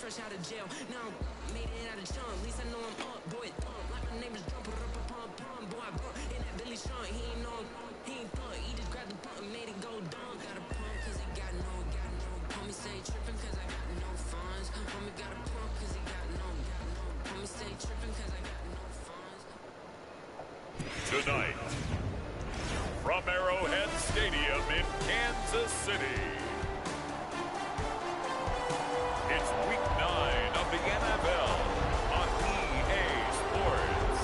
fresh out of jail. Now made it out of chum. At least I know I'm up, boy. Like my neighbors jump, pum. Boy, I brought in that Billy Sean. He ain't know, he ain't thought. He just grabbed the pump and made it go dumb. Got a pump cause he got no. Homie say tripping cause I got no funds. Homie got a pump cause he got no. Homie say tripping cause I got no funds. Tonight, from Arrowhead Stadium in Kansas City, it's Week 9 of the NFL on EA Sports.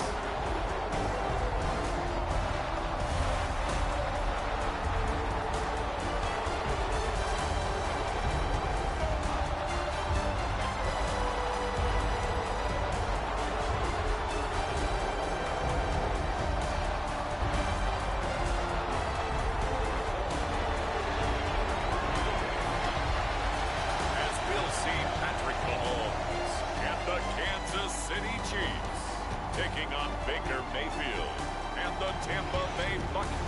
Taking on Baker Mayfield and the Tampa Bay Buccaneers.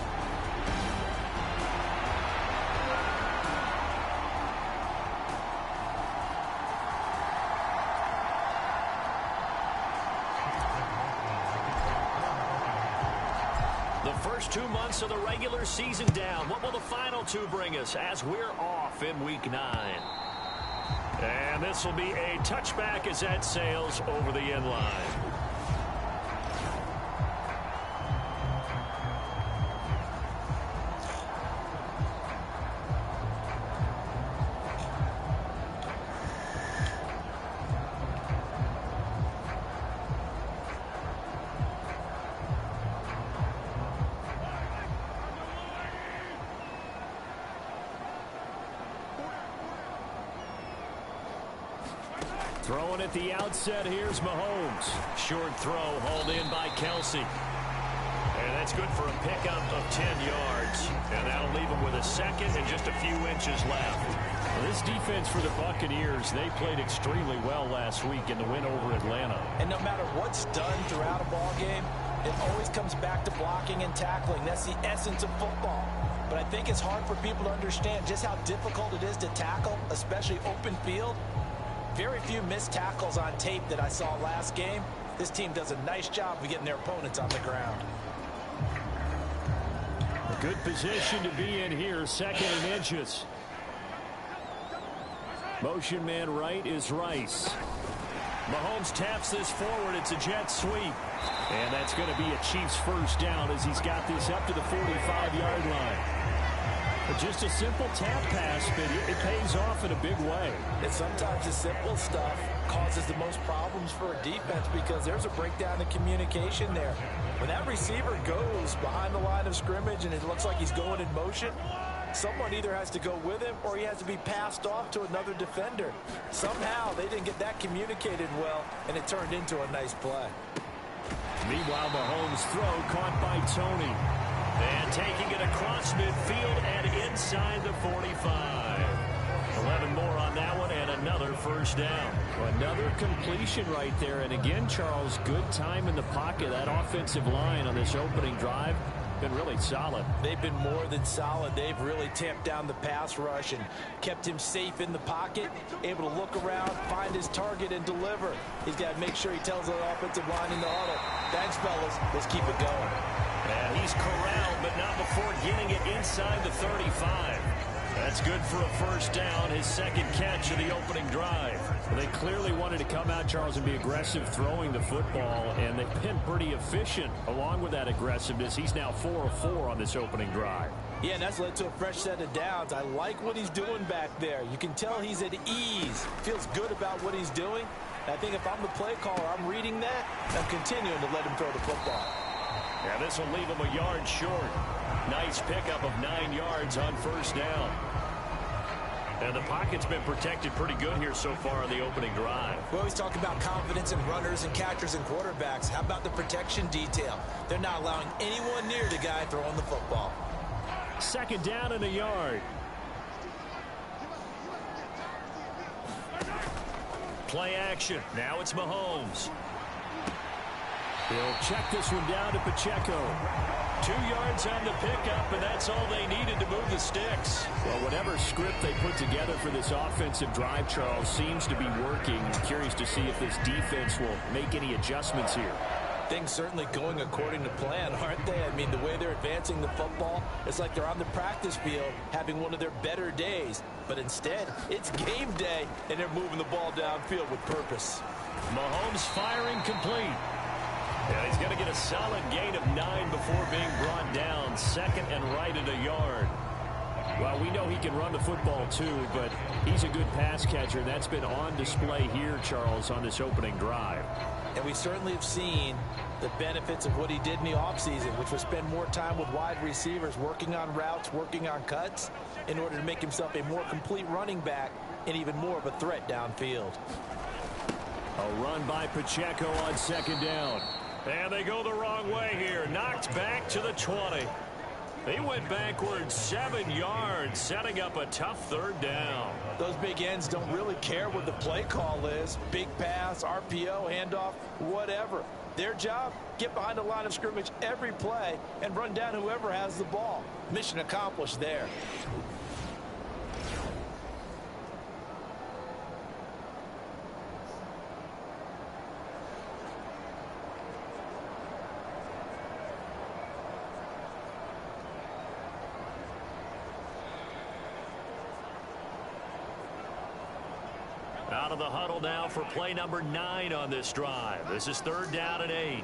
The first 2 months of the regular season down. What will the final two bring us as we're off in Week 9? And this will be a touchback as that sails over the end line. Throwing at the outset, here's Mahomes. Short throw, hauled in by Kelsey. And that's good for a pickup of 10 yards. And that'll leave him with a second and just a few inches left. Well, this defense for the Buccaneers, they played extremely well last week in the win over Atlanta. And no matter what's done throughout a ball game, it always comes back to blocking and tackling. That's the essence of football. But I think it's hard for people to understand just how difficult it is to tackle, especially open field. Very few missed tackles on tape that I saw last game. This team does a nice job of getting their opponents on the ground. A good position to be in here, second and inches. Motion man right is Rice. Mahomes taps this forward. It's a jet sweep. And that's going to be a Chiefs first down as he's got this up to the 45-yard line. But just a simple tap pass, but it pays off in a big way. And sometimes the simple stuff causes the most problems for a defense because there's a breakdown in communication there. When that receiver goes behind the line of scrimmage and it looks like he's going in motion, someone either has to go with him or he has to be passed off to another defender. Somehow they didn't get that communicated well, and it turned into a nice play. Meanwhile, Mahomes' throw caught by Tony. And taking it across midfield and inside the 45. 11 more on that one and another first down. Another completion right there. And again, Charles, good time in the pocket. That offensive line on this opening drive been really solid. They've been more than solid. They've really tamped down the pass rush and kept him safe in the pocket, able to look around, find his target, and deliver. He's got to make sure he tells the offensive line in the huddle, thanks, fellas, let's keep it going. And he's corralled, but not before getting it inside the 35. That's good for a first down, his second catch of the opening drive. Well, they clearly wanted to come out, Charles, and be aggressive throwing the football, and they've been pretty efficient along with that aggressiveness. He's now 4 of 4 on this opening drive. Yeah, and that's led to a fresh set of downs. I like what he's doing back there. You can tell he's at ease, feels good about what he's doing. And I think if I'm the play caller, I'm reading that, and I'm continuing to let him throw the football. Yeah, this will leave him a yard short. Nice pickup of 9 yards on first down. And the pocket's been protected pretty good here so far on the opening drive. We always talk about confidence in runners and catchers and quarterbacks. How about the protection detail? They're not allowing anyone near the guy throwing the football. Second down and a yard. Play action. Now it's Mahomes. He'll check this one down to Pacheco. 2 yards on the pickup, and that's all they needed to move the sticks. Well, whatever script they put together for this offensive drive, Charles, seems to be working. I'm curious to see if this defense will make any adjustments here. Things certainly going according to plan, aren't they? I mean, the way they're advancing the football, it's like they're on the practice field having one of their better days. But instead, it's game day, and they're moving the ball downfield with purpose. Mahomes firing complete. Yeah, he's going to get a solid gain of 9 before being brought down. 2nd and right at a yard. Well, we know he can run the football too, but he's a good pass catcher. That's been on display here, Charles, on this opening drive. And we certainly have seen the benefits of what he did in the offseason, which was spend more time with wide receivers, working on routes, working on cuts, in order to make himself a more complete running back and even more of a threat downfield. A run by Pacheco on 2nd down. And they go the wrong way here. Knocked back to the 20. He went backwards 7 yards, setting up a tough 3rd down. Those big ends don't really care what the play call is. Big pass, RPO, handoff, whatever. Their job, get behind the line of scrimmage every play and run down whoever has the ball. Mission accomplished there. Out of the huddle now for play number 9 on this drive. This is 3rd down and 8.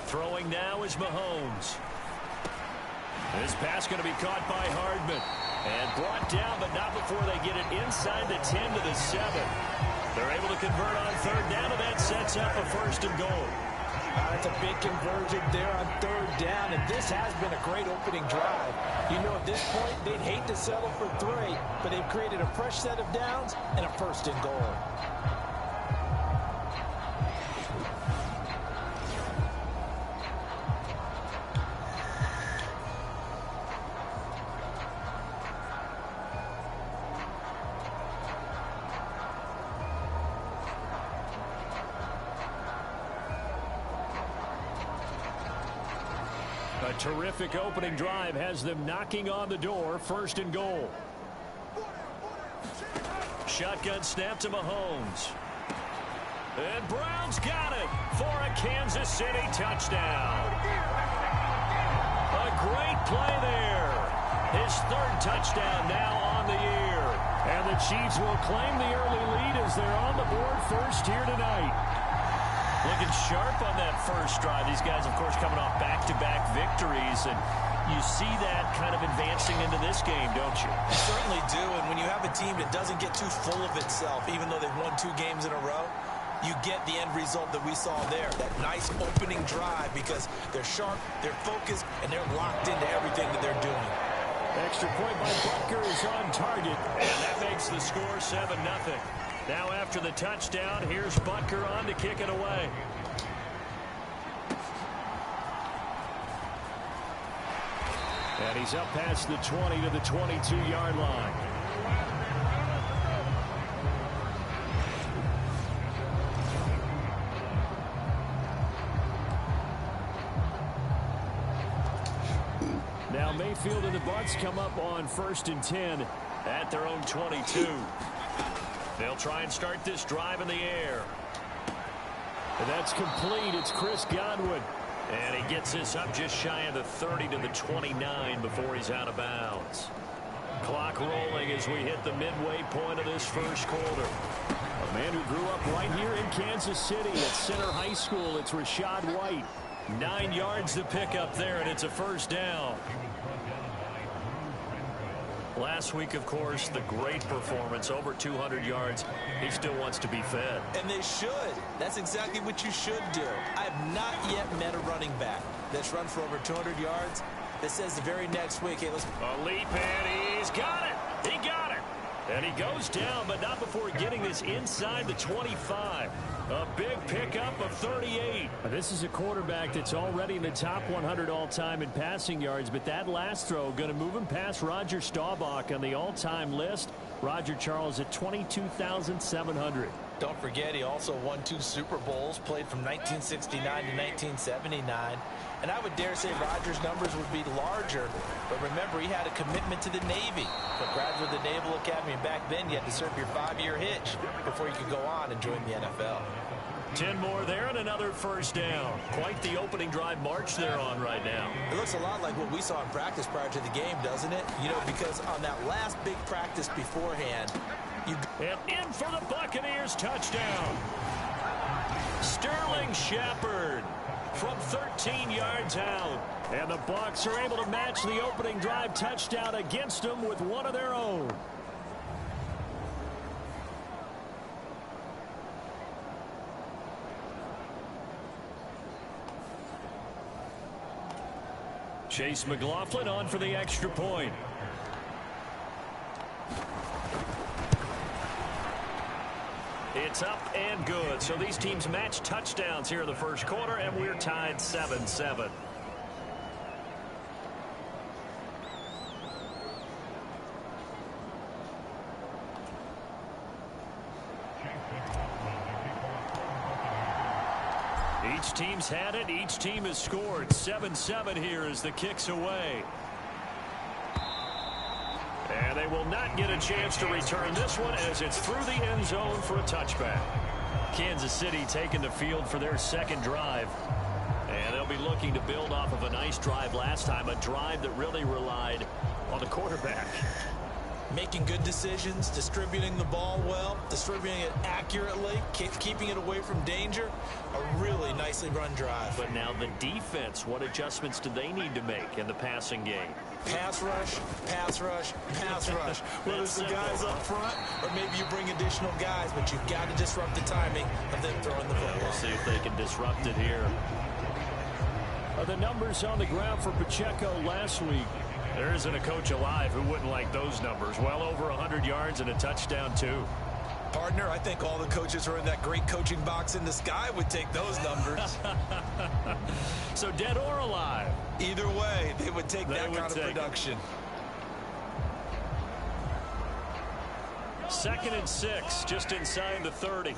Throwing now is Mahomes. This pass going to be caught by Hardman. And brought down, but not before they get it inside the 10 to the 7. They're able to convert on 3rd down, and that sets up a 1st and goal. That's a big conversion there on 3rd down, and this has been a great opening drive. You know, at this point, they'd hate to settle for 3, but they've created a fresh set of downs and a 1st and goal. A terrific opening drive has them knocking on the door. 1st and goal. Shotgun snap to Mahomes. And Brown's got it for a Kansas City touchdown. A great play there. His 3rd touchdown now on the year. And the Chiefs will claim the early lead as they're on the board first here tonight. Looking sharp on that 1st drive. These guys, of course, coming off back-to-back victories, and you see that kind of advancing into this game, don't you? You certainly do, and when you have a team that doesn't get too full of itself, even though they've won 2 games in a row, you get the end result that we saw there, that nice opening drive, because they're sharp, they're focused, and they're locked into everything that they're doing. Extra point by Butker is on target. And that makes the score 7-0. Now after the touchdown, here's Butker on to kick it away. And he's up past the 20 to the 22-yard line. Now Mayfield and the Bucs come up on 1st and 10 at their own 22. They'll try and start this drive in the air. And that's complete. It's Chris Godwin. And he gets this up just shy of the 30 to the 29 before he's out of bounds. Clock rolling as we hit the midway point of this 1st quarter. A man who grew up right here in Kansas City at Center High School. It's Rashad White. 9 yards to pick up there, and it's a 1st down. Last week, of course, the great performance, over 200 yards. He still wants to be fed. And they should. That's exactly what you should do. I have not yet met a running back that's run for over 200 yards that says the very next week, hey, let's... A leap, and he's got it. He got it. And he goes down, but not before getting this inside the 25. A big pickup of 38. This is a quarterback that's already in the top 100 all-time in passing yards, but that last throw going to move him past Roger Staubach on the all-time list. Roger Charles at 22,700. Don't forget, he also won 2 Super Bowls, played from 1969 to 1979. And I would dare say Rodgers' numbers would be larger. But remember, he had a commitment to the Navy. A graduate of the Naval Academy. And back then, you had to serve your 5-year hitch before you could go on and join the NFL. 10 more there and another first down. Quite the opening drive march they're on right now. It looks a lot like what we saw in practice prior to the game, doesn't it? You know, because on that last big practice beforehand, and in for the Buccaneers touchdown. Sterling Shepard from 13 yards out. And the Bucs are able to match the opening drive touchdown against them with one of their own. Chase McLaughlin on for the extra point. It's up and good. So these teams match touchdowns here in the first quarter, and we're tied 7-7. Each team's had it. Each team has scored. 7-7 here as the kick's away. And they will not get a chance to return this one as it's through the end zone for a touchback. Kansas City taking the field for their second drive. And they'll be looking to build off of a nice drive last time, a drive that really relied on the quarterback. Making good decisions, distributing the ball well, distributing it accurately, keeping it away from danger. A really nicely run drive. But now the defense, what adjustments do they need to make in the passing game? Pass rush, pass rush, pass rush. Whether it's the guys up front or maybe you bring additional guys, but you've got to disrupt the timing of them throwing the football. We'll see if they can disrupt it here. The numbers on the ground for Pacheco last week. There isn't a coach alive who wouldn't like those numbers. Well over 100 yards and a touchdown, too. Partner, I think all the coaches who are in that great coaching box in the sky would take those numbers. So dead or alive? Either way, they would take that kind of production. 2nd and 6, just inside the 30.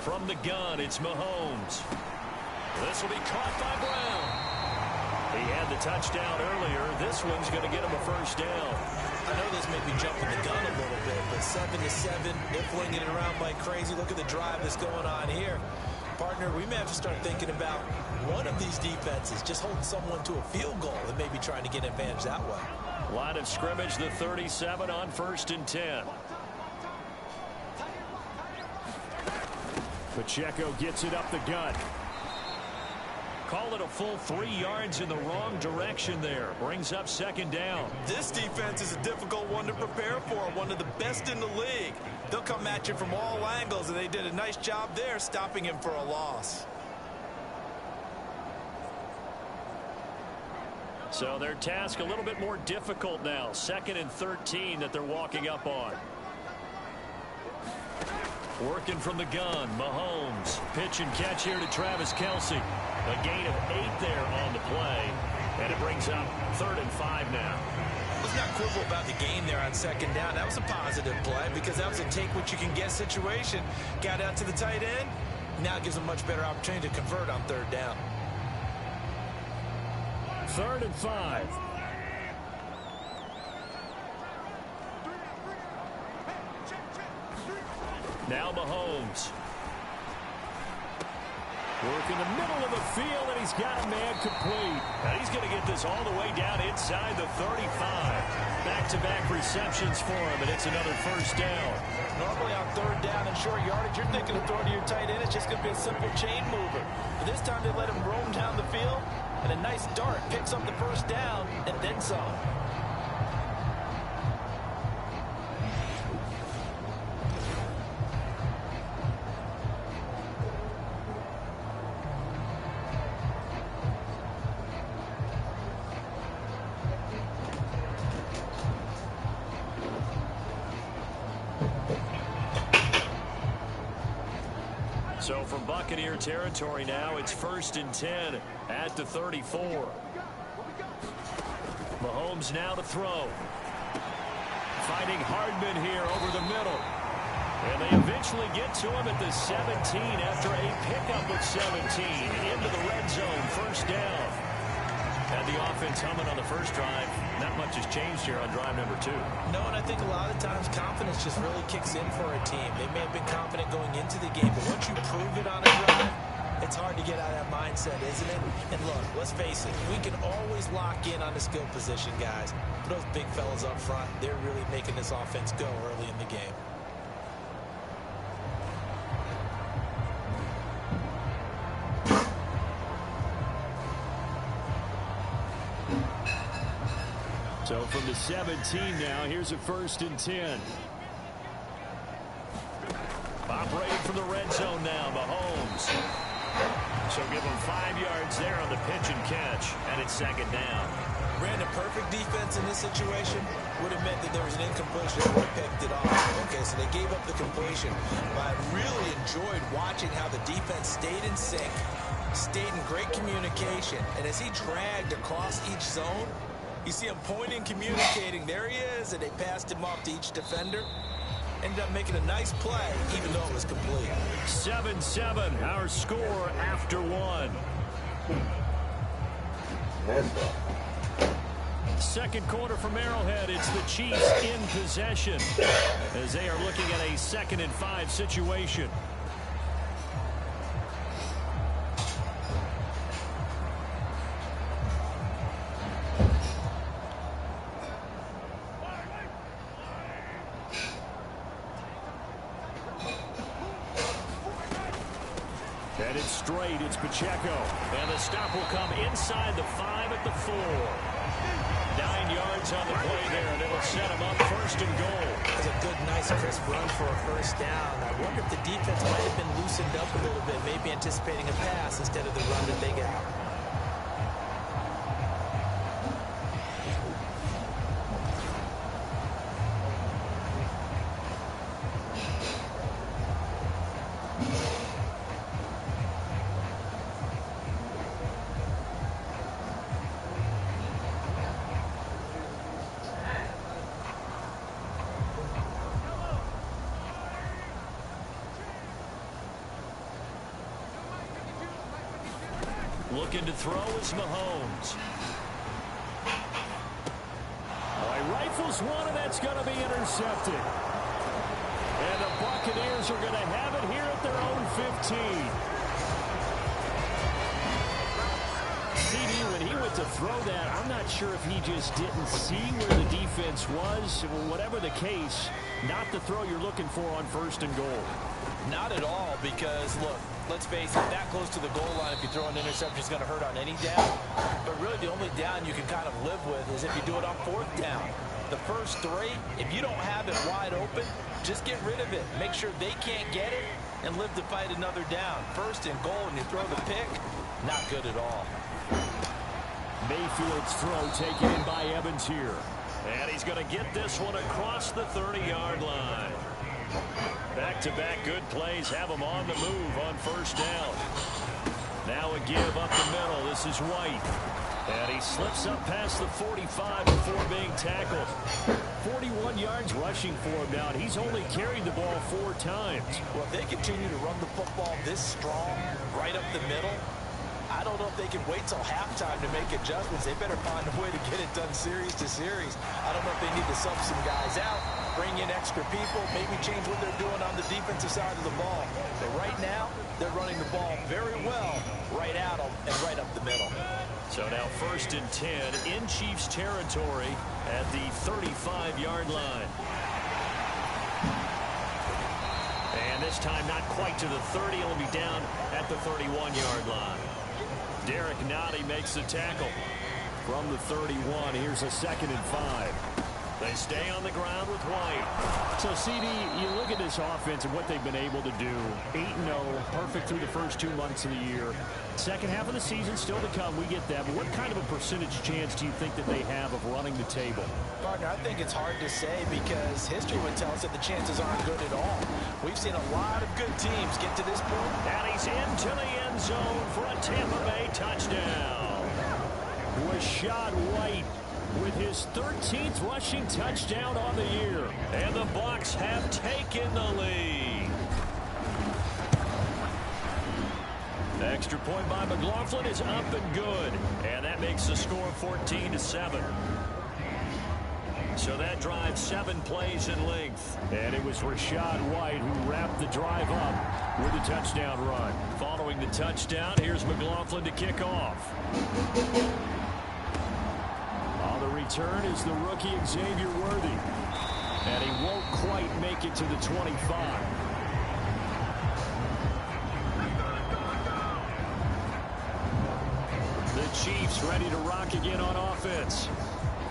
From the gun, it's Mahomes. This will be caught by Brown. He had the touchdown earlier. This one's going to get him a first down. I know this may be jumping the gun a little bit, but 7-7, they're flinging it around like crazy. Look at the drive that's going on here. Partner, we may have to start thinking about one of these defenses just holding someone to a field goal and maybe trying to get an advantage that way. Line of scrimmage, the 37 on 1st and 10. Pacheco gets it up the gut. Call it a full 3 yards in the wrong direction there. Brings up 2nd down. This defense is a difficult one to prepare for, one of the best in the league. They'll come at you from all angles, and they did a nice job there stopping him for a loss. So their task a little bit more difficult now. 2nd and 13 that they're walking up on. Working from the gun, Mahomes. Pitch and catch here to Travis Kelce. A gain of 8 there on the play. And it brings up 3rd and 5 now. Let's not quibble about the gain there on 2nd down. That was a positive play because that was a take-what-you-can-get situation. Got out to the tight end. Now it gives them a much better opportunity to convert on 3rd down. 3rd and 5. Now Mahomes. Work in the middle of the field, and he's got a man complete. Now he's going to get this all the way down inside the 35. Back-to-back receptions for him, and it's another first down. Normally on 3rd down and short yardage, you're thinking of throwing to your tight end. It's just going to be a simple chain mover. But this time they let him roam down the field, and a nice dart picks up the first down and then some. So from Buccaneer territory now, it's 1st and 10 at the 34. Mahomes now to throw. fighting Hardman here over the middle. And they eventually get to him at the 17 after a pickup of 17 into the red zone, first down. Had the offense humming on the first drive. Not much has changed here on drive number 2. No, and I think a lot of times confidence just really kicks in for a team. They may have been confident going into the game, but once you prove it on a drive, it's hard to get out of that mindset, isn't it? And look, let's face it, we can always lock in on the skill position, guys. But those big fellas up front, they're really making this offense go early in the game. So from the 17 now, here's a 1st and 10. Operating from the red zone now, Mahomes. So give him 5 yards there on the pitch and catch, and it's 2nd down. Ran a perfect defense in this situation would have meant that there was an incompletion that would have picked it off. Okay, so they gave up the completion. But I really enjoyed watching how the defense stayed in sync, stayed in great communication, and as he dragged across each zone, you see him pointing, communicating. There he is, and they passed him off to each defender. Ended up making a nice play, even though it was complete. 7-7, our score after 1. Second quarter from Arrowhead. It's the Chiefs in possession as they are looking at a 2nd and 5 situation. And it's straight. It's Pacheco. And the stop will come inside the 5 at the 4. 9 yards on the play there, and it'll set him up 1st and goal. It's a good, nice, crisp run for a 1st down. I wonder if the defense might have been loosened up a little bit, maybe anticipating a pass instead of the run that they got. Looking to throw is Mahomes. He rifles one, and that's going to be intercepted. And the Buccaneers are going to have it here at their own 15. CD, when he went to throw that, I'm not sure if he just didn't see where the defense was. Whatever the case, not the throw you're looking for on 1st and goal. Not at all, because, look, let's face it, that close to the goal line, if you throw an interception, is going to hurt on any down. But really, the only down you can kind of live with is if you do it on 4th down. The first 3, if you don't have it wide open, just get rid of it. Make sure they can't get it and live to fight another down. 1st and goal, and you throw the pick, not good at all. Mayfield's throw taken in by Evans here. And he's going to get this one across the 30-yard line. Back-to-back good plays have him on the move on 1st down. Now a give up the middle. This is White. And he slips up past the 45 before being tackled. 41 yards rushing for him now, and he's only carried the ball 4 times. Well, if they continue to run the football this strong, right up the middle, I don't know if they can wait till halftime to make adjustments. They better find a way to get it done series to series. I don't know if they need to sub some guys out, bring in extra people, maybe change what they're doing on the defensive side of the ball. But right now, they're running the ball very well right at them and right up the middle. So now 1st and 10 in Chiefs territory at the 35-yard line. And this time not quite to the 30. It'll be down at the 31-yard line. Derek Nottie makes the tackle. From the 31, here's a 2nd and 5. They stay on the ground with White. So, CD, you look at this offense and what they've been able to do. 8-0, perfect through the first 2 months of the year. Second half of the season still to come, we get that. But what kind of a percentage chance do you think that they have of running the table? Partner, I think it's hard to say because history would tell us that the chances aren't good at all. We've seen a lot of good teams get to this point. And he's into the end zone for a Tampa Bay touchdown. Rashad White with his 13th rushing touchdown on the year. And the Bucs have taken the lead. The extra point by McLaughlin is up and good. And that makes the score 14-7. So that drives 7 plays in length. And it was Rachaad White who wrapped the drive up with a touchdown run. Following the touchdown, here's McLaughlin to kick off. On the return is the rookie Xavier Worthy. And he won't quite make it to the 25. The Chiefs ready to rock again on offense.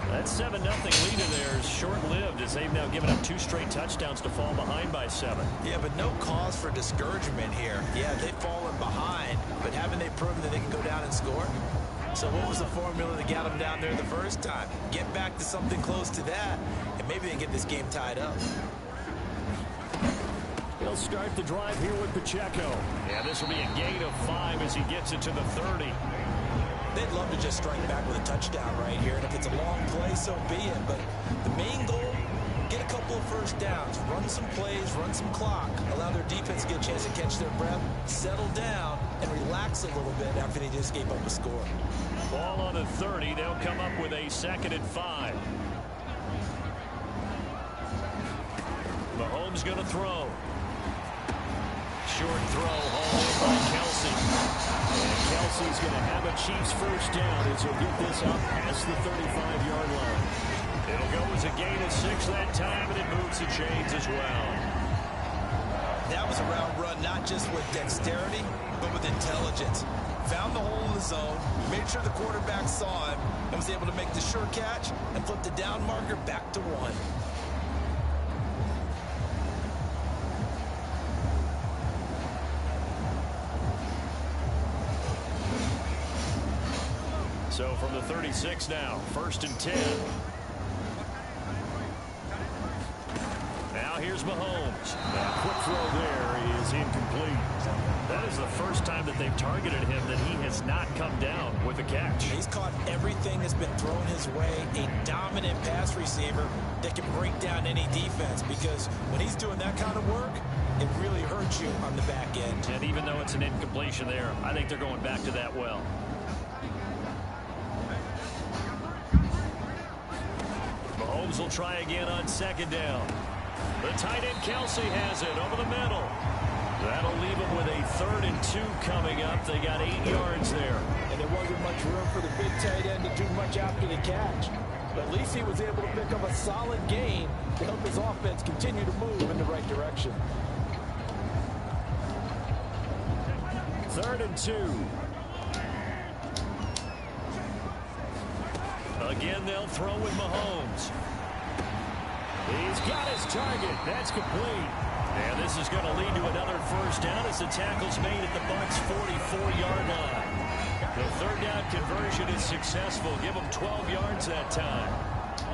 That 7-0 lead in there is short-lived as they've now given up 2 straight touchdowns to fall behind by 7. Yeah, but no cause for discouragement here. Yeah, they've fallen behind, but haven't they proven that they can go down and score? So what was the formula that got them down there the first time? Get back to something close to that, and maybe they get this game tied up. They'll start the drive here with Pacheco. Yeah, this will be a gain of 5 as he gets it to the 30. They'd love to just strike back with a touchdown right here, and if it's a long play, so be it. But the main goal, get a couple of first downs, run some plays, run some clock, allow their defense to get a chance to catch their breath, settle down, and relax a little bit after they just gave up a score. Ball on the 30. They'll come up with a 2nd and 5. Mahomes going to throw. Short throw, hauled in by Kelce. And Kelce's going to have a Chiefs first down as he'll get this up past the 35-yard line. It'll go as a gain of 6 that time, and it moves the chains as well. That was a route run, not just with dexterity, but with intelligence. Found the hole in the zone, made sure the quarterback saw him, and was able to make the sure catch and flip the down marker back to 1. So from the 36 now, 1st and 10. Now here's Mahomes. That quick throw there is incomplete. That is the first time that they've targeted him that he has not come down with a catch. He's caught everything that's been thrown his way. A dominant pass receiver that can break down any defense, because when he's doing that kind of work, it really hurts you on the back end. And even though it's an incompletion there, I think they're going back to that well. Mahomes will try again on 2nd down. The tight end Kelce has it over the middle. That'll leave him with a 3rd and 2 coming up. They got 8 yards there. And there wasn't much room for the big tight end to do much after the catch. But at least he was able to pick up a solid gain to help his offense continue to move in the right direction. 3rd and 2. Again, they'll throw with Mahomes. He's got his target. That's complete. And this is going to lead to another first down as the tackle's made at the Bucs' 44-yard line. The 3rd down conversion is successful. Give them 12 yards that time.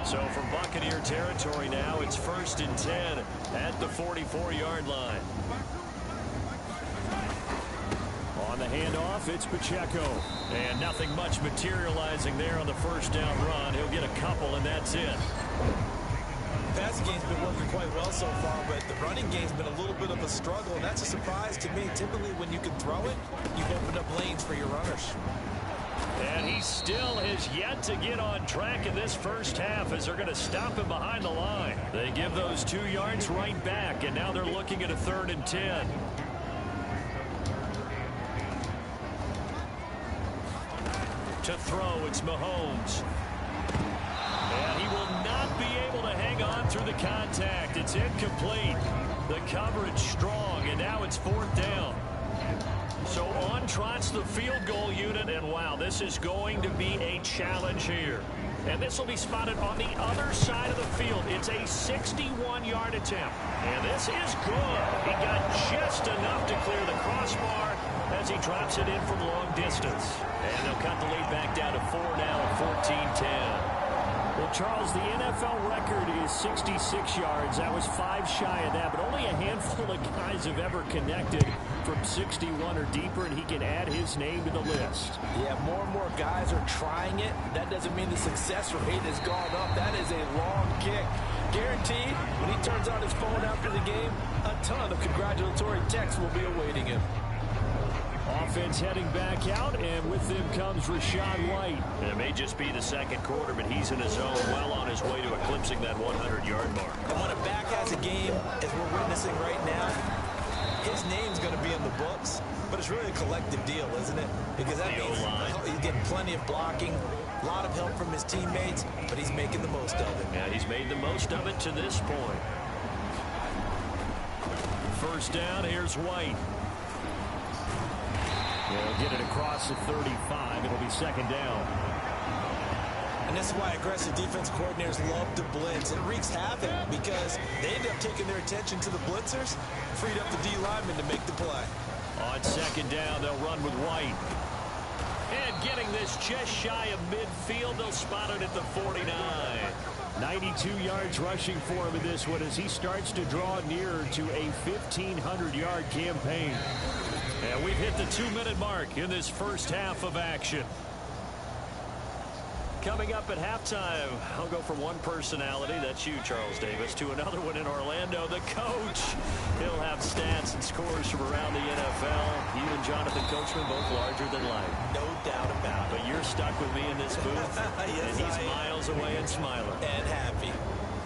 So from Buccaneer territory now, it's 1st and 10 at the 44-yard line. On the handoff, it's Pacheco. And nothing much materializing there on the first down run. He'll get a couple, and that's it. The passing game's been working quite well so far, but the running game's been a little bit of a struggle, and that's a surprise to me. Typically, when you can throw it, you've opened up lanes for your runners. And he still has yet to get on track in this first half as they're going to stop him behind the line. They give those 2 yards right back, and now they're looking at a 3rd and 10. To throw, it's Mahomes. And he will not be able to hang on through the contact. It's incomplete. The coverage strong, and now it's 4th down. So on trots the field goal unit, and wow, this is going to be a challenge here. And this will be spotted on the other side of the field. It's a 61-yard attempt. And this is good. He got just enough to clear the crossbar as he drops it in from long distance. And they'll cut the lead back down to 4 now at 14-10. Well, Charles, the NFL record is 66 yards. That was 5 shy of that, but only a handful of guys have ever connected from 61 or deeper, and he can add his name to the list. Yeah, more and more guys are trying it. That doesn't mean the success rate has gone up. That is a long kick. Guaranteed, when he turns on his phone after the game, a ton of congratulatory texts will be awaiting him. Offense heading back out, and with them comes Rachaad White. It may just be the second quarter, but he's in his zone, well on his way to eclipsing that 100-yard mark. And when a back has a game, as we're witnessing right now, his name's going to be in the books, but it's really a collective deal, isn't it? Because that means he's getting plenty of blocking, a lot of help from his teammates, but he's making the most of it. Yeah, he's made the most of it to this point. First down, here's White. They'll get it across the 35. It'll be second down. And this is why aggressive defense coordinators love to blitz. It wreaks havoc because they end up taking their attention to the blitzers, freed up the D linemen to make the play. On second down, they'll run with White. And getting this just shy of midfield, they'll spot it at the 49. 92 yards rushing for him in this one as he starts to draw nearer to a 1,500-yard campaign. And we've hit the 2-minute mark in this first half of action. Coming up at halftime, I'll go from one personality, that's you, Charles Davis, to another one in Orlando, the coach. He'll have stats and scores from around the NFL. You and Jonathan Coachman, both larger than life. No doubt about it. But you're stuck with me in this booth, Yes, and he's miles away and smiling. And happy.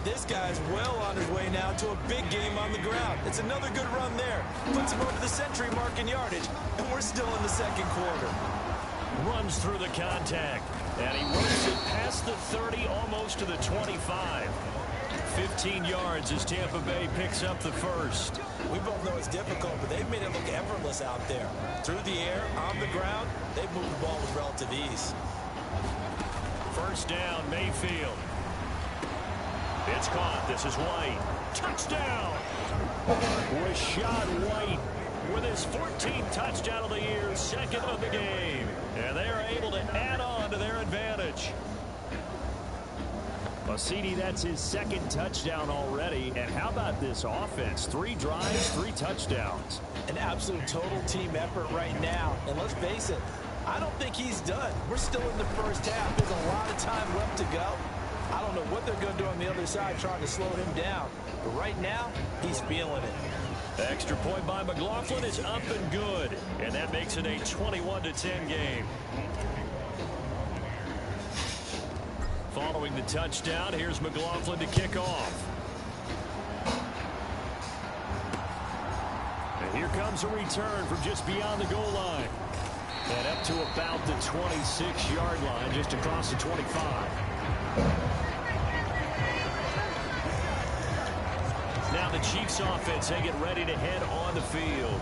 This guy's well on his way now to a big game on the ground. It's another good run there. Puts him over the century mark in yardage, and we're still in the second quarter. Runs through the contact, and he runs it past the 30, almost to the 25. 15 yards as Tampa Bay picks up the first. We both know it's difficult, but they've made it look effortless out there. Through the air, on the ground, they've moved the ball with relative ease. First down, Mayfield. It's caught. This is White. Touchdown! Rachaad White with his 14th touchdown of the year, second of the game. And they are able to add on to their advantage. Well, CD, that's his second touchdown already. And how about this offense? 3 drives, 3 touchdowns. An absolute total team effort right now. And let's face it, I don't think he's done. We're still in the first half. There's a lot of time left to go. I don't know what they're going to do on the other side trying to slow him down. But right now, he's feeling it. The extra point by McLaughlin is up and good. And that makes it a 21-10 game. Following the touchdown, here's McLaughlin to kick off. And here comes a return from just beyond the goal line. And up to about the 26-yard line, just across the 25. Now the Chiefs offense, they get ready to head on the field.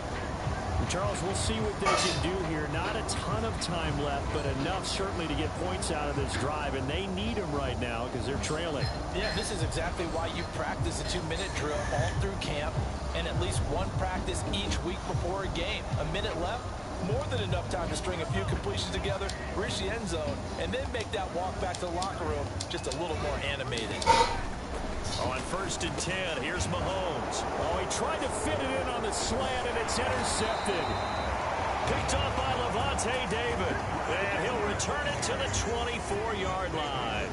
Charles, we'll see what they can do here. Not a ton of time left, but enough certainly to get points out of this drive, and they need them right now because they're trailing. Yeah, this is exactly why you practice a 2-minute drill all through camp and at least one practice each week before a game. A minute left, more than enough time to string a few completions together, reach the end zone, and then make that walk back to the locker room just a little more animated. On first and 10, here's Mahomes. Oh, he tried to fit it in on the slant, and it's intercepted. Picked off by Levante David. And he'll return it to the 24-yard line.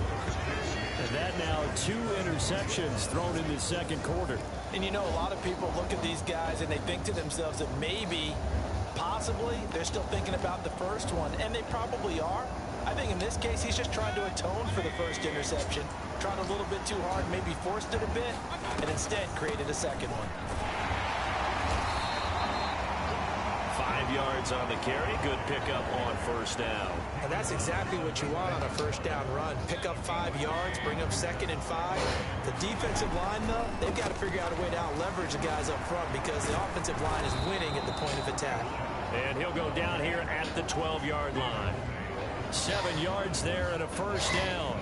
And that now 2 interceptions thrown in the second quarter. And you know, a lot of people look at these guys and they think to themselves that maybe, possibly, they're still thinking about the first one. And they probably are. I think in this case, he's just trying to atone for the first interception. Tried a little bit too hard, maybe forced it a bit, and instead created a second one. 5 yards on the carry. Good pickup on first down. And that's exactly what you want on a first down run. Pick up 5 yards, bring up 2nd and 5. The defensive line, though, they've got to figure out a way to out-leverage the guys up front because the offensive line is winning at the point of attack. And he'll go down here at the 12-yard line. 7 yards there and a first down.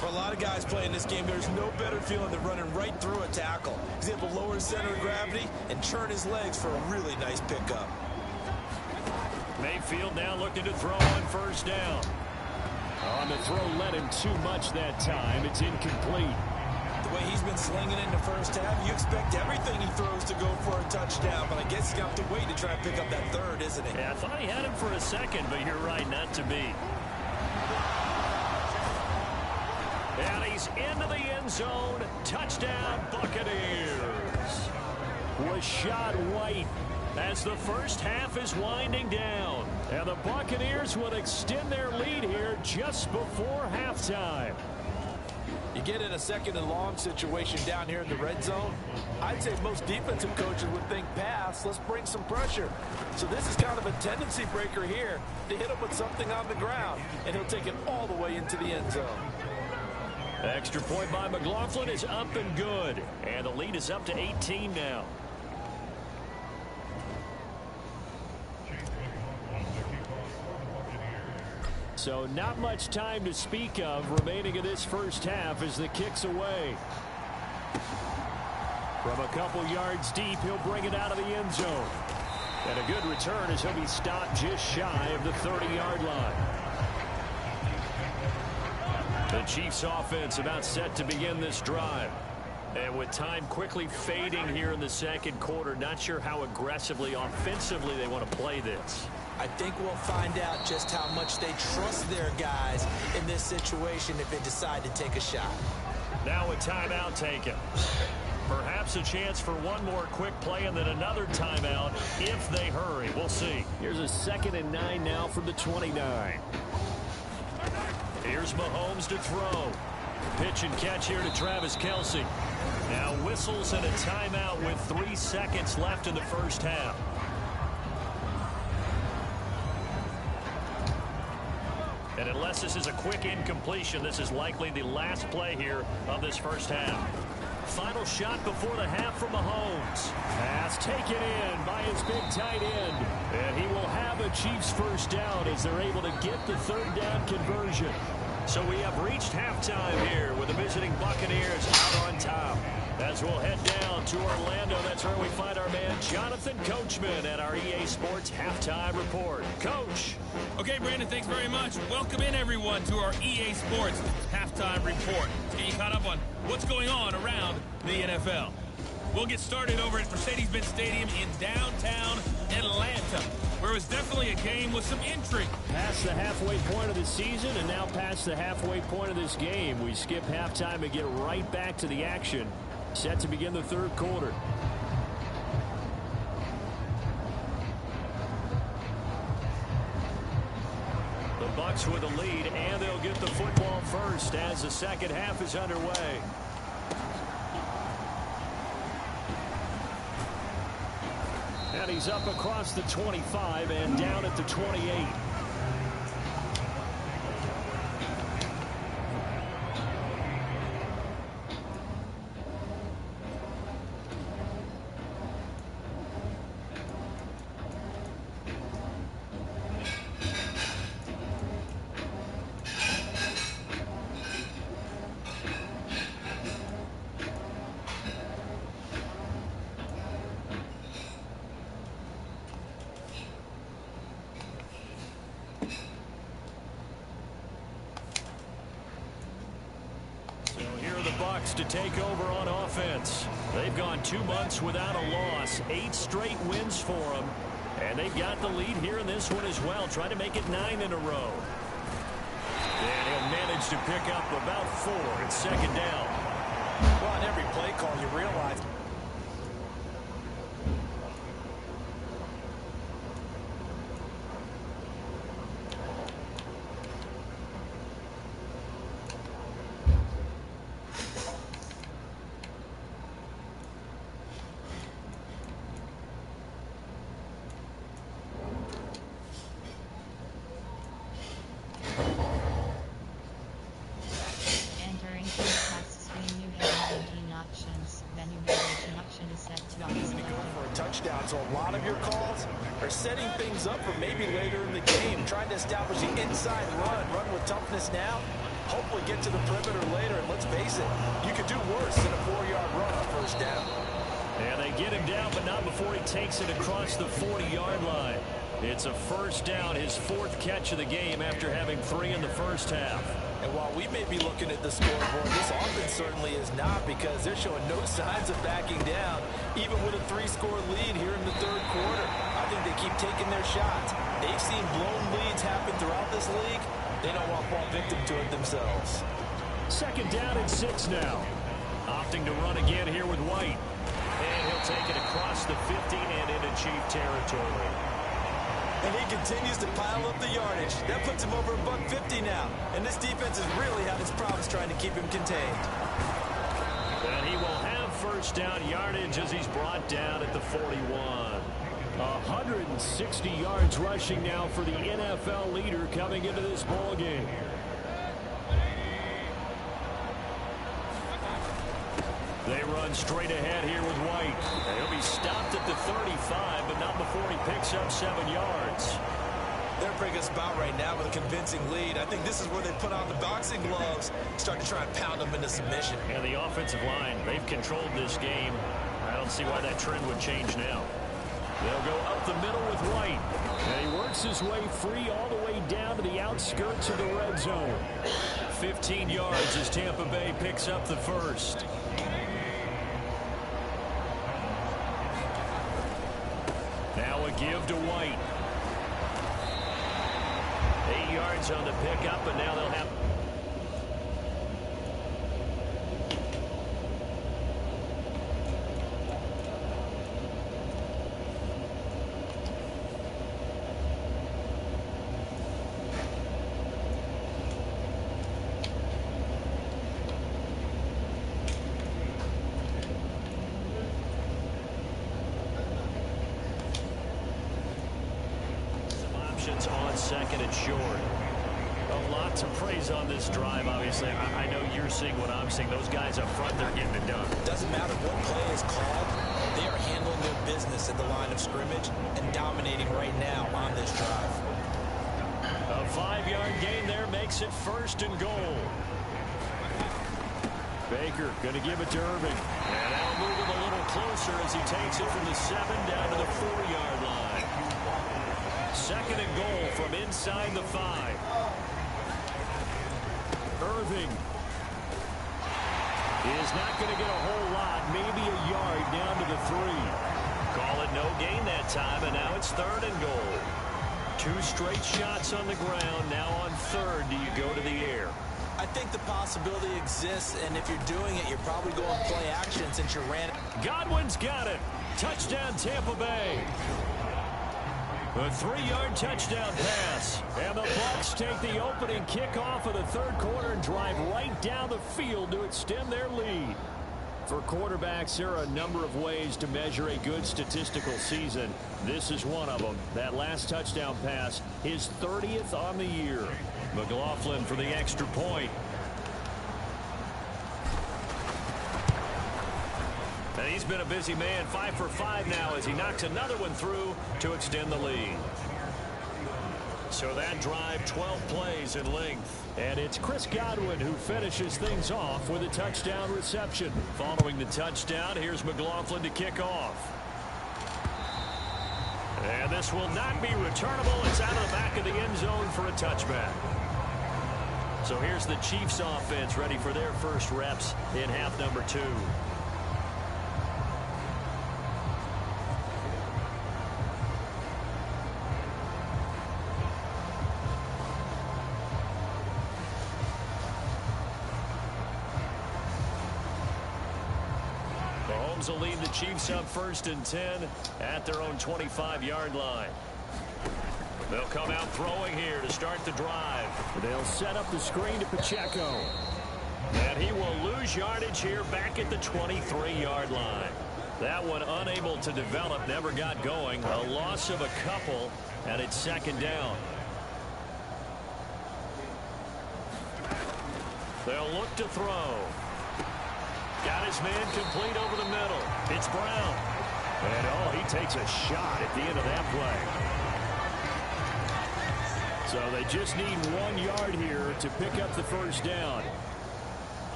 For a lot of guys playing this game, there's no better feeling than running right through a tackle. He's able to lower his center of gravity and turn his legs for a really nice pickup. Mayfield now looking to throw on first down. On the throw, led him too much that time. It's incomplete. The way he's been slinging it in the first half, you expect everything he throws to go for a touchdown, but I guess he's got to wait to try and pick up that third, isn't he? Yeah, I thought he had him for a second, but you're right, not to be. And he's into the end zone. Touchdown, Buccaneers. Rashad White as the first half is winding down. And the Buccaneers will extend their lead here just before halftime. You get in a second and long situation down here in the red zone, I'd say most defensive coaches would think pass, let's bring some pressure. So this is kind of a tendency breaker here to hit him with something on the ground, and he'll take it all the way into the end zone. Extra point by McLaughlin is up and good. And the lead is up to 18 now. So not much time to speak of remaining in this first half as the kick's away. From a couple yards deep, he'll bring it out of the end zone. And a good return as he'll be stopped just shy of the 30-yard line. The Chiefs offense about set to begin this drive. And with time quickly fading here in the second quarter, not sure how aggressively, offensively they want to play this. I think we'll find out just how much they trust their guys in this situation if they decide to take a shot. Now a timeout taken. Perhaps a chance for one more quick play and then another timeout if they hurry. We'll see. Here's a 2nd and 9 now from the 29. Here's Mahomes to throw. Pitch and catch here to Travis Kelce. Now whistles and a timeout with 3 seconds left in the first half. And unless this is a quick incompletion, this is likely the last play here of this first half. Final shot before the half from Mahomes. Pass taken in by his big tight end. And he will have a Chiefs first down as they're able to get the third down conversion. So we have reached halftime here with the visiting Buccaneers out on top. As we'll head down to Orlando, that's where we find our man Jonathan Coachman at our EA Sports Halftime Report. Coach. Okay, Brandon, thanks very much. Welcome in, everyone, to our EA Sports Halftime Report. Let's get you caught up on what's going on around the NFL. We'll get started over at Mercedes-Benz Stadium in downtown Atlanta, where it was definitely a game with some intrigue. Past the halfway point of the season and now past the halfway point of this game. We skip halftime and get right back to the action. Set to begin the third quarter. The Bucs with the lead, and they'll get the football first as the second half is underway. And he's up across the 25 and down at the 28. To take over on offense. They've gone 2 months without a loss, 8 straight wins for them, and they've got the lead here in this one as well, trying to make it 9 in a row. And he'll manage to pick up about 4 at second down. Well, on every play call, you realize so a lot of your calls are setting things up for maybe later in the game, trying to establish the inside run with toughness now, hopefully get to the perimeter later, and let's face it, you could do worse than a 4-yard run on first down. And they get him down, but not before he takes it across the 40-yard line. It's a first down, his 4th catch of the game after having 3 in the first half. And while we may be looking at the scoreboard, this offense certainly is not, because they're showing no signs of backing down, even with a 3-score lead here in the third quarter. I think they keep taking their shots. They've seen blown leads happen throughout this league. They don't want to fall victim to it themselves. Second down and 6 now. Opting to run again here with White. And he'll take it across the 50 and into Chief territory. And he continues to pile up the yardage. That puts him over $150 now. And this defense has really had its problems trying to keep him contained. And he will have first down yardage as he's brought down at the 41. 160 yards rushing now for the NFL leader coming into this ball game. They run straight ahead here with White. He'll be stopped at the 35, but not before he picks up 7 yards. They're in a pretty good spot right now with a convincing lead. I think this is where they put on the boxing gloves, start to try and pound them into submission. And the offensive line, they've controlled this game. I don't see why that trend would change now. They'll go up the middle with White. And he works his way free all the way down to the outskirts of the red zone. 15 yards as Tampa Bay picks up the first. Now a give to White. 8 yards on the pickup, and now they'll have... on second and short. A lot to praise on this drive, obviously. I know you're seeing what I'm seeing. Those guys up front, they're getting it done. Doesn't matter what play is called. They are handling their business at the line of scrimmage and dominating right now on this drive. A 5-yard gain there makes it first and goal. Baker going to give it to Irving. And that'll move him a little closer as he takes it from the 7 down to the 4-yard line. Second and goal from inside the 5. Irving is not going to get a whole lot, maybe a yard down to the 3. Call it no gain that time, and now it's third and goal. 2 straight shots on the ground. Now on third, do you go to the air? I think the possibility exists, and if you're doing it, you're probably going play action since you ran it. Godwin's got it. Touchdown, Tampa Bay. A 3-yard touchdown pass. And the Bucs take the opening kickoff of the third quarter and drive right down the field to extend their lead. For quarterbacks, there are a number of ways to measure a good statistical season. This is one of them. That last touchdown pass, his 30th on the year. McLaughlin for the extra point. And he's been a busy man, 5 for 5 now as he knocks another one through to extend the lead. So that drive, 12 plays in length. And it's Chris Godwin who finishes things off with a touchdown reception. Following the touchdown, here's McLaughlin to kick off. And this will not be returnable. It's out of the back of the end zone for a touchback. So here's the Chiefs offense ready for their first reps in half number 2. Mahomes will lead the Chiefs up 1st and 10 at their own 25-yard line. They'll come out throwing here to start the drive. They'll set up the screen to Pacheco. And he will lose yardage here back at the 23-yard line. That one unable to develop, never got going. A loss of a couple, and it's second down. They'll look to throw. Got his man complete over the middle. It's Brown. And, oh, he takes a shot at the end of that play. So they just need 1 yard here to pick up the first down.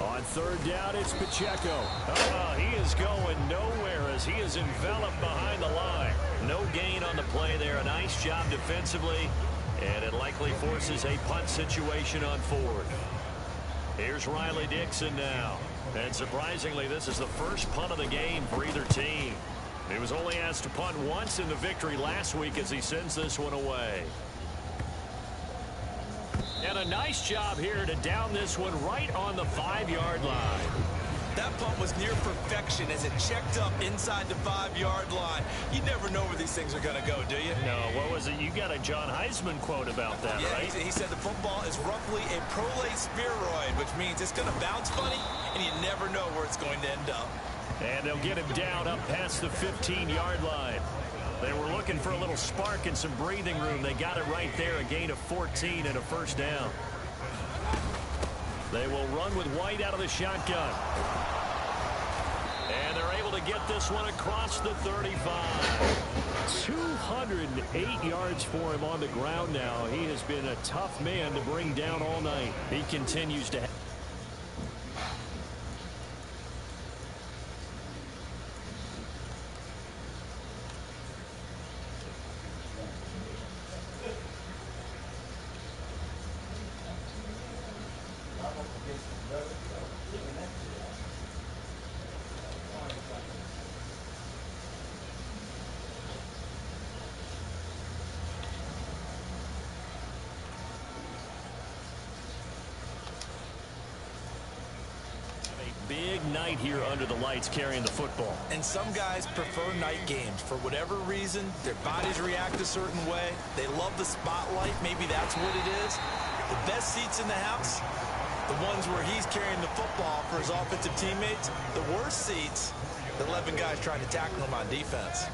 On third down, it's Pacheco. Oh, he is going nowhere as he is enveloped behind the line. No gain on the play there. A nice job defensively. And it likely forces a punt situation on fourth. Here's Riley Dixon now. And surprisingly, this is the first punt of the game for either team. He was only asked to punt once in the victory last week as he sends this one away. And a nice job here to down this one right on the 5-yard line. That punt was near perfection as it checked up inside the 5-yard line. You never know where these things are going to go, do you? No, what was it? You got a John Heisman quote about that, yeah, right? He said the football is roughly a prolate spheroid, which means it's going to bounce funny, and you never know where it's going to end up. And they'll get him down up past the 15-yard line. They were looking for a little spark and some breathing room. They got it right there, a gain of 14 and a first down. They will run with White out of the shotgun. And they're able to get this one across the 35. 208 yards for him on the ground now. He has been a tough man to bring down all night. He continues to big night here under the lights carrying the football. And some guys prefer night games. For whatever reason, their bodies react a certain way. They love the spotlight. Maybe that's what it is. The best seats in the house, the ones where he's carrying the football for his offensive teammates. The worst seats, the 11 guys trying to tackle him on defense.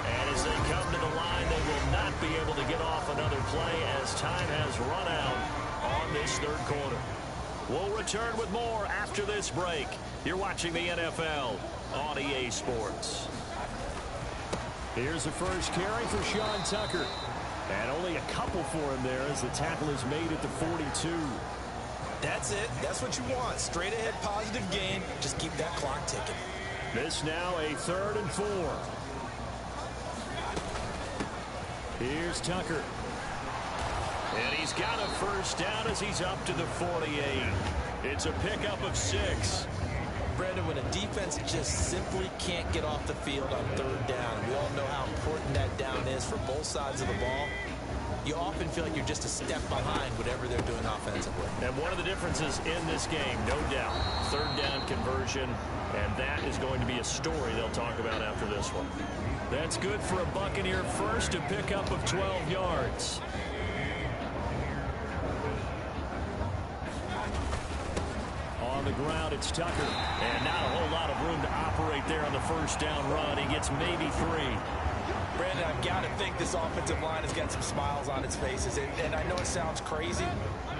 And as they come to the line, they will not be able to get off another play as time has run out on this third quarter. We'll return with more after this break. You're watching the NFL on EA Sports. Here's the first carry for Sean Tucker. And only a couple for him there as the tackle is made at the 42. That's it. That's what you want. Straight ahead positive gain. Just keep that clock ticking. This now a 3rd and 4. Here's Tucker. And he's got a first down as he's up to the 48. It's a pickup of 6. Brandon, when a defense just simply can't get off the field on 3rd down, we all know how important that down is for both sides of the ball. You often feel like you're just a step behind whatever they're doing offensively. And one of the differences in this game, no doubt, 3rd down conversion, and that is going to be a story they'll talk about after this one. That's good for a Buccaneer first, a pickup of 12 yards. On the ground, it's Tucker. And not a whole lot of room to operate there on the first down run. He gets maybe 3. Brandon, I've got to think this offensive line has got some smiles on its faces. And I know it sounds crazy,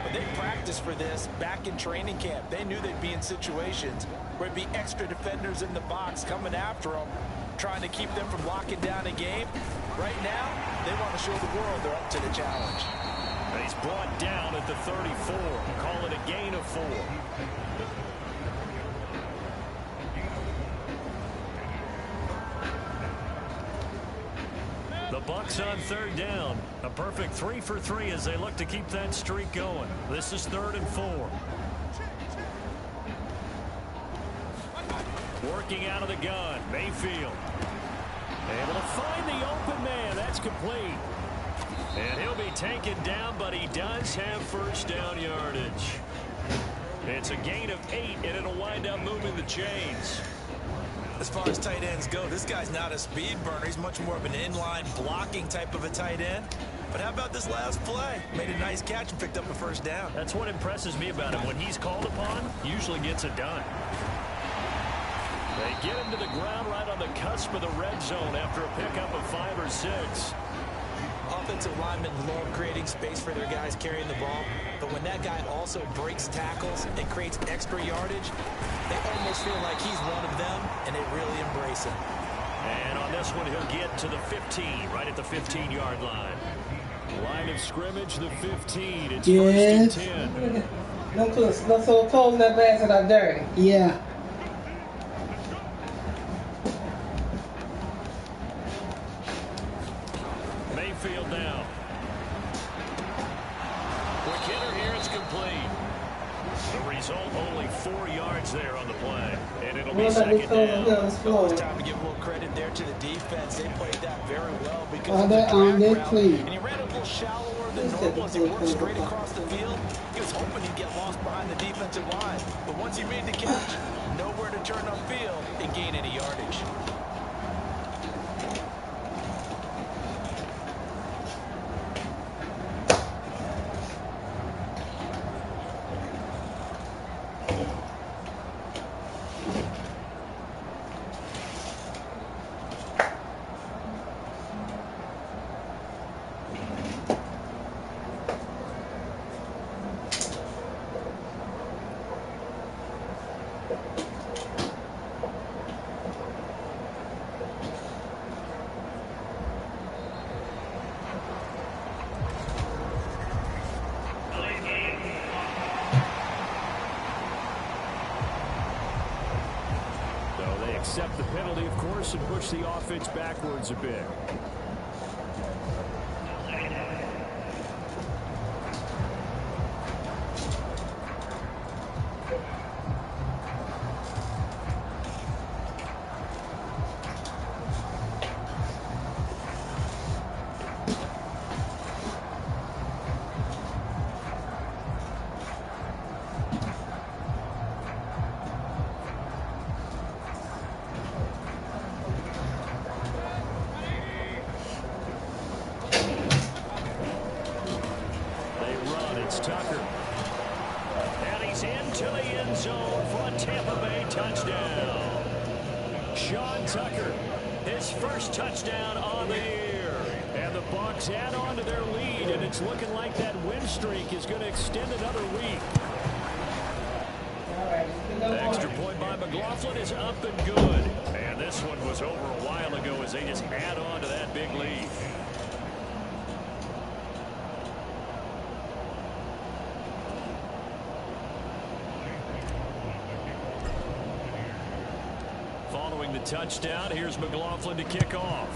but they practiced for this back in training camp. They knew they'd be in situations where it'd be extra defenders in the box coming after them, trying to keep them from locking down a game. Right now, they want to show the world they're up to the challenge. And he's brought down at the 34. Call it a gain of 4. The Bucs on 3rd down. A perfect 3 for 3 as they look to keep that streak going. This is 3rd and 4. Working out of the gun, Mayfield. Able to find the open man. That's complete. And he'll be taken down, but he does have first down yardage. It's a gain of 8, and it'll wind up moving the chains. As far as tight ends go, this guy's not a speed burner. He's much more of an inline blocking type of a tight end. But how about this last play? Made a nice catch and picked up a first down. That's what impresses me about him. When he's called upon, usually gets it done. They get him to the ground right on the cusp of the red zone after a pickup of 5 or 6. Offensive linemen love creating space for their guys carrying the ball, but when that guy also breaks tackles and creates extra yardage, they almost feel like he's one of them, and they really embrace him. And on this one, he'll get to the 15, right at the 15-yard line. Line of scrimmage, the 15. It's 1st and 10. No toes in that basket are dirty. Yeah. incomplete. The result, only 4 yards there on the play. And it'll be What about second this over here on down. this floor? It's time to give a little credit there to the defense. They played that very well because Oh, of the that drag they route. clean. And he ran a little shallower than Let's get normal the as he ball worked clean straight up. across the field. He was hoping he'd get lost behind the defensive line. But once he made the catch, nowhere to turn upfield and gain any yardage. Accept the penalty, of course, and push the offense backwards a bit. Tucker. And he's into the end zone for a Tampa Bay touchdown. Sean Tucker, his first touchdown on the year. And the Bucs add on to their lead, and it's looking like that win streak is going to extend another week. The extra point by McLaughlin is up and good. And this one was over a while ago as they just add on to that big lead. Following the touchdown, here's McLaughlin to kick off.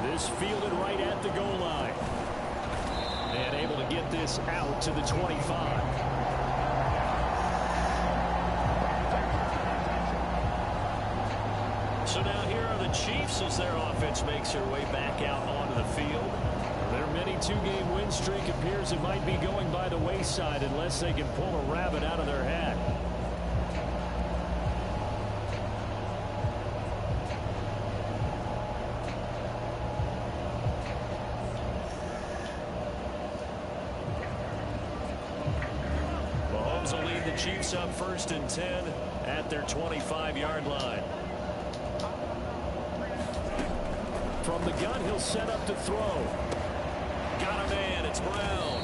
This fielded right at the goal line. And able to get this out to the 25. So now here are the Chiefs as their offense makes their way back out onto the field. Their mini two-game win streak appears it might be going by the wayside unless they can pull a rabbit out of their hat. Mahomes will lead the Chiefs up 1st and 10 at their 25-yard line. From the gun, he'll set up to throw. Got a man, it's Brown.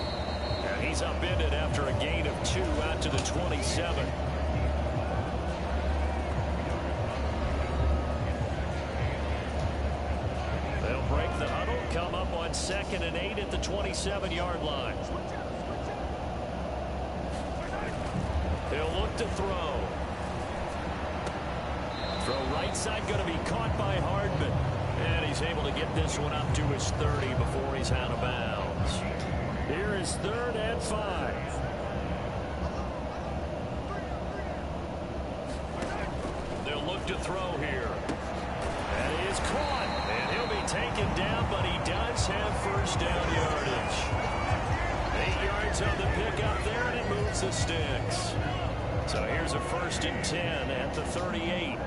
And he's upended after a gain of 2 out to the 27. They'll break the huddle, come up on 2nd and 8 at the 27-yard line. He'll look to throw. Throw right side going to be caught by Hardman. And he's able to get this one up to his 30 before he's out of bounds. Here is 3rd and 5. They'll look to throw here. And he is caught. And he'll be taken down, but he does have 1st down yardage. 8 yards on the pickup there, and it moves the sticks. So here's a 1st and 10 at the 38.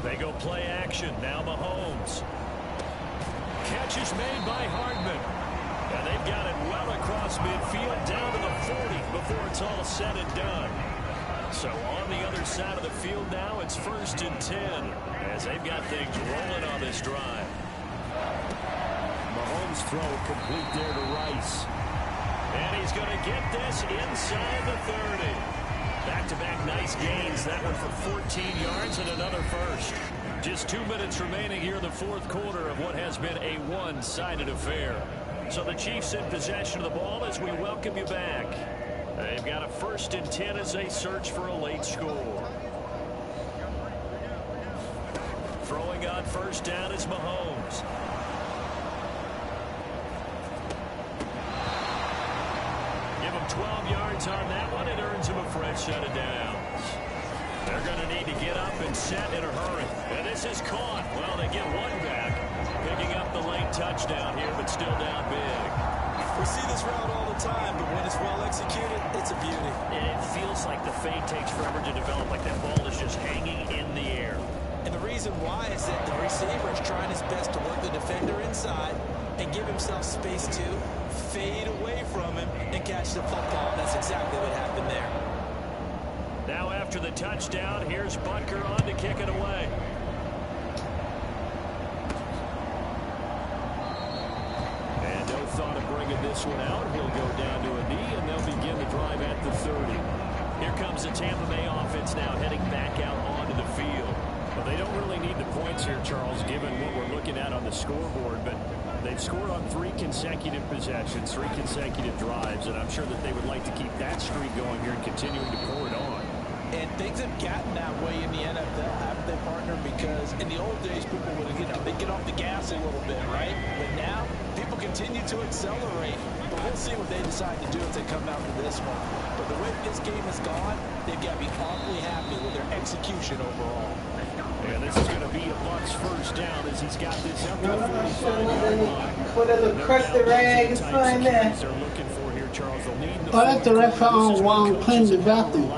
They go play action. Now Mahomes. Catch is made by Hardman. And they've got it well across midfield down to the 40 before it's all said and done. So on the other side of the field now, it's 1st and 10 as they've got things rolling on this drive. Mahomes throw complete there to Rice. And he's going to get this inside the 30. Back-to-back nice gains. That one for 14 yards and another 1st. Just 2 minutes remaining here in the 4th quarter of what has been a one-sided affair. So the Chiefs in possession of the ball as we welcome you back. They've got a 1st and 10 as they search for a late score. Throwing on first down is Mahomes. Give him 12 yards on that one. It earns him a fresh set of downs. They're going to need to get up and set in a hurry. And this is caught. Well, they get one back. Picking up the late touchdown here, but still down big. We see this route all the time, but when it's well executed, it's a beauty. And it feels like the fade takes forever to develop, like that ball is just hanging in the air. And the reason why is that the receiver is trying his best to work the defender inside and give himself space to fade away from him and catch the football. That's exactly what happened there. Now after the touchdown, here's Butker on to kick it away. And no thought of bringing this one out. He'll go down to a knee, and they'll begin the drive at the 30. Here comes the Tampa Bay offense now heading back out onto the field. Well, they don't really need the points here, Charles, given what we're looking at on the scoreboard, but they've scored on 3 consecutive possessions, 3 consecutive drives, and I'm sure that they would like to keep that streak going here and continuing to pour it on. And things have gotten that way in the NFL, haven't they, partner? Because in the old days, people would, they'd get off the gas a little bit, right? But now, people continue to accelerate. But we'll see what they decide to do if they come out to this one. But the way this game has gone, they've got to be awfully happy with their execution overall. And this is going to be a Bucs first down as he's got this up to the 45-yard line. Put a little crusty rag is fine there. They're looking for here, Charles. They'll need the that's the ref on while cleaning the bathroom.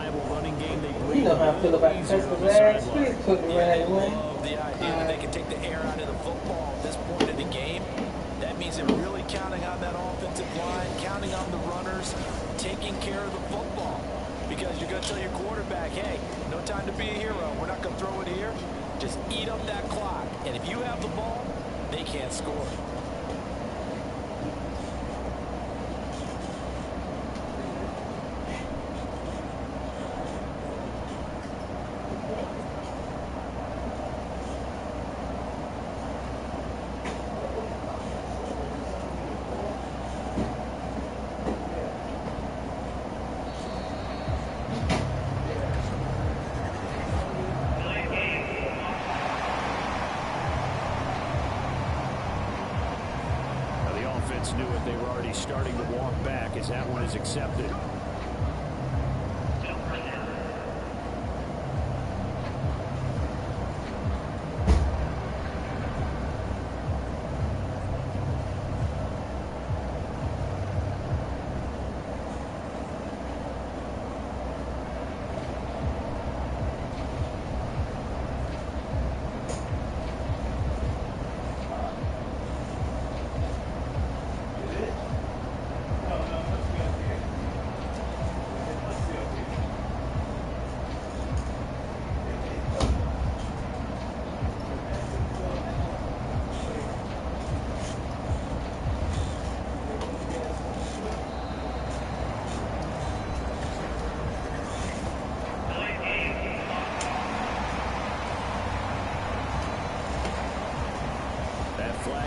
You know how I feel about crusty rags. Please put the rag away. Love the idea that they can take the air out of the football at this point of the game. That means they're really counting on that offensive line, counting on the runners, taking care of the football. Because you're going to tell your quarterback, hey, no time to be a hero. We're not going to throw it here. Just eat up that clock. And if you have the ball, they can't score. Knew it. They were already starting to walk back as that one is accepted.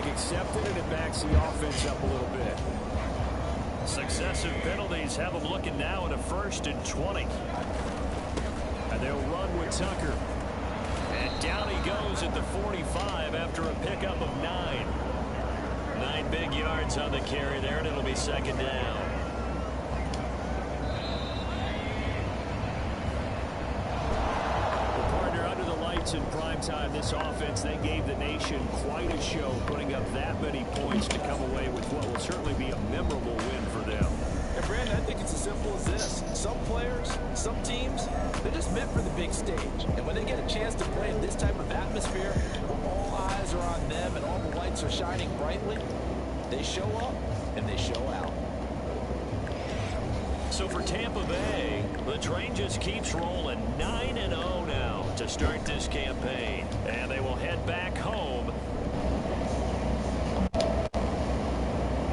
Accepted, and it backs the offense up a little bit. Successive penalties have them looking now at a 1st and 20. And they'll run with Tucker. And down he goes at the 45 after a pickup of 9. 9 big yards on the carry there, and it'll be 2nd down. In prime time, this offense, they gave the nation quite a show, putting up that many points to come away with what will certainly be a memorable win for them. And Brandon, I think it's as simple as this. Some players, some teams, they're just meant for the big stage. And when they get a chance to play in this type of atmosphere, where all eyes are on them and all the lights are shining brightly, they show up and they show out. So for Tampa Bay, the train just keeps rolling. 9-0 now to start this campaign.